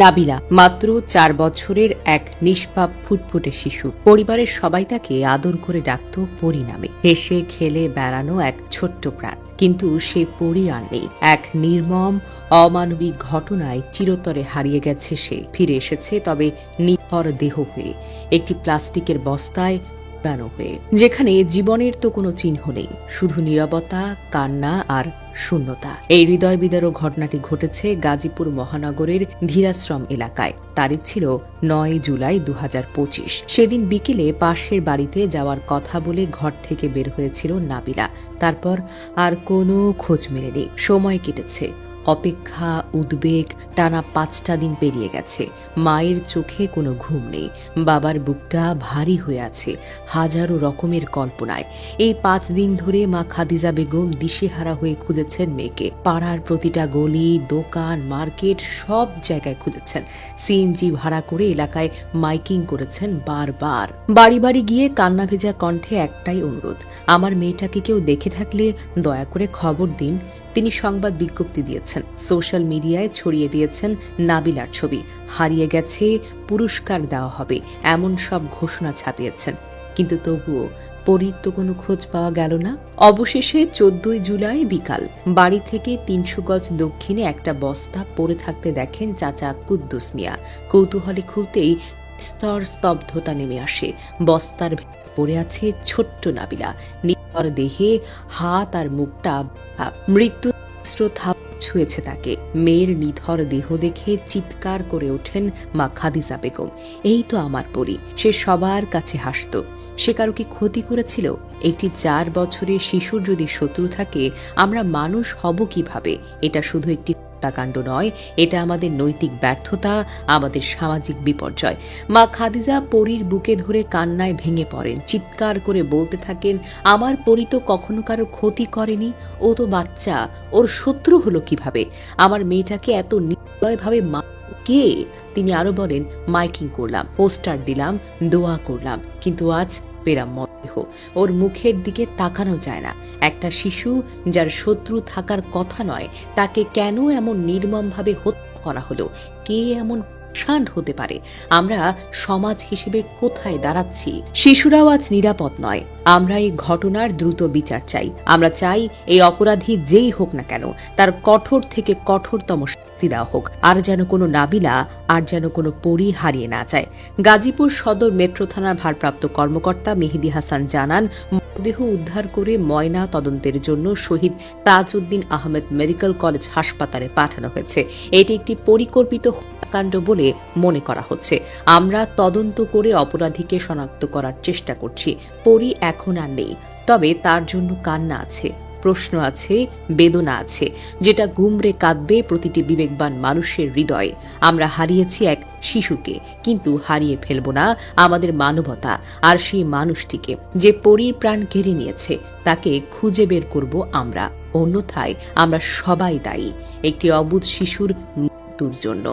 নাবিলা মাত্র ৪ বছরের এক নিষ্পাপ ফুটফুটে শিশু। পরিবারের সবাই তাকে আদর করে ডাকত পরি নামে। হেসে খেলে বেড়ানো এক ছোট্ট প্রাণ। কিন্তু সে পরি আর নেই। এক নির্মম অমানবিক ঘটনায় চিরতরে হারিয়ে গেছে সে। ফিরে এসেছে, তবে নিথর দেহ হয়ে, একটি প্লাস্টিকের বস্তায় হয়ে, যেখানে জীবনের তো কোনো চিহ্ন নেই, শুধু নীরবতা, কান্না আর শূন্যতা। এই হৃদয় বিদারক ঘটনাটি ঘটেছে গাজীপুর মহানগরের ধীরাশ্রম এলাকায়। তারিখ ছিল ৯ জুলাই ২০২৫। সেদিন বিকেলে পাশের বাড়িতে যাওয়ার কথা বলে ঘর থেকে বের হয়েছিল নাবিলা। তারপর আর কোনো খোঁজ মেলেনি। সময় কেটেছে, অপেক্ষা, উদ্বেগ, টানা ৫টা দিন পেরিয়ে গেছে। মায়ের চোখে কোনো ঘুম নেই, বাবার বুকটা ভারী হয়ে আছে হাজারো রকমের কল্পনায়। এই ৫ দিন ধরে মা খাদিজা বেগম দিশেহারা হয়ে খুঁজেছেন মেয়েকে। পাড়ার প্রতিটা গলি, দোকান, মার্কেট, সব জায়গায় খুঁজেছেন। সিএনজি ভাড়া করে এলাকায় মাইকিং করেছেন বারবার। বাড়ি বাড়ি গিয়ে কান্না ভেজা কণ্ঠে একটাই অনুরোধ, আমার মেয়েটাকে কেউ দেখে থাকলে দয়া করে খবর দিন। তিনি সংবাদ বিজ্ঞপ্তি দিয়েছেন, সোশ্যাল মিডিয়ায় ছড়িয়ে দিয়েছেন নাবিলার ছবি। হারিয়ে গেছে, পুরস্কার দেওয়া হবে, এমন সব ঘোষণা ছাপিয়েছেন। কিন্তু তবুও পরীর তো কোনো খোঁজ পাওয়া গেল না। অবশেষে ১৪ জুলাই বিকাল বাড়ি থেকে ৩০০ গজ দক্ষিণে একটা বস্তা পড়ে থাকতে দেখেন চাচা কুদ্দুস মিয়া। কৌতূহলে খুলতেই স্তব্ধতা নেমে আসে। বস্তার ভেতর পড়ে আছে ছোট্ট নাবিলা। নিথর দেহে হাত আর মুখটা মৃত্যু ছুঁয়েছে তাকে। মেয়ের নিথর দেহ দেখে চিৎকার করে ওঠেন মা খাদিজা বেগম, এই তো আমার পরী। সে সবার কাছে হাসত। সে কারো কি ক্ষতি করেছিল? একটি ৪ বছরের শিশুর যদি শত্রু থাকে, আমরা মানুষ হব কিভাবে? এটা শুধু একটি হত্যাকাণ্ড নয়, এটা আমাদের নৈতিক ব্যর্থতা, আমাদের সামাজিক বিপর্যয়। মা খাদিজা পরীর বুকে ধরে কান্নায় ভেঙে পড়েন। চিৎকার করে বলতে থাকেন, আমার পরী তো কখনো কারো ক্ষতি করেনি, ও তো বাচ্চা, ওর শত্রু হলো কিভাবে? আমার মেয়েটাকে এত নির্দয়ভাবে কে? তিনি আরো বলেন, মাইকিং করলাম, পোস্টার দিলাম, দোয়া করলাম, কিন্তু আজ পেরাম মরদেহ। ওর মুখের দিকে তাকানো যায় না। একটা শিশু যার শত্রু থাকার কথা নয়, তাকে কেন এমন নির্মমভাবে হত্যা করা হলো? কে এমন শান্ত হতে পারে? আমরা সমাজ হিসেবে কোথায় দাঁড়াচ্ছি? শিশুরাও আজ নিরাপদ নয়। আমরা এই ঘটনার দ্রুত বিচার চাই। আমরা চাই এই অপরাধী যেই হোক না কেন, তার কঠোর থেকে কঠোরতম শাস্তি দেওয়া হোক। আর যেন কোনো নাবিলা, আর যেন কোনো পরী হারিয়ে না যায়। গাজীপুর সদর মেট্রো থানার ভারপ্রাপ্ত কর্মকর্তা মেহেদী হাসান জানান, মরদেহ উদ্ধার করে ময়না তদন্তের জন্য শহীদ তাজউদ্দিন আহমেদ মেডিকেল কলেজ হাসপাতালে পাঠানো হয়েছে। এটি একটি পরিকল্পিত হত্যাকাণ্ড বলে মনে করা হচ্ছে। আমরা তদন্ত করে অপরাধীকে শনাক্ত করার চেষ্টা করছি। পরী এখন আর নেই, তবে তার জন্য কান্না আছে, প্রশ্ন আছে, বেদনা আছে, যেটা গুমরে কাঁদবে প্রতিটি বিবেকবান মানুষের হৃদয়ে। আমরা হারিয়েছি এক শিশুকে, কিন্তু হারিয়ে ফেলব না আমাদের মানবতা আর সেই মানুষটিকে যে পরীর প্রাণ কেড়ে নিয়েছে। তাকে খুঁজে বের করব আমরা, অন্যথায় আমরা সবাই দায়ী একটি অবুঝ শিশুর মৃত্যুর জন্য।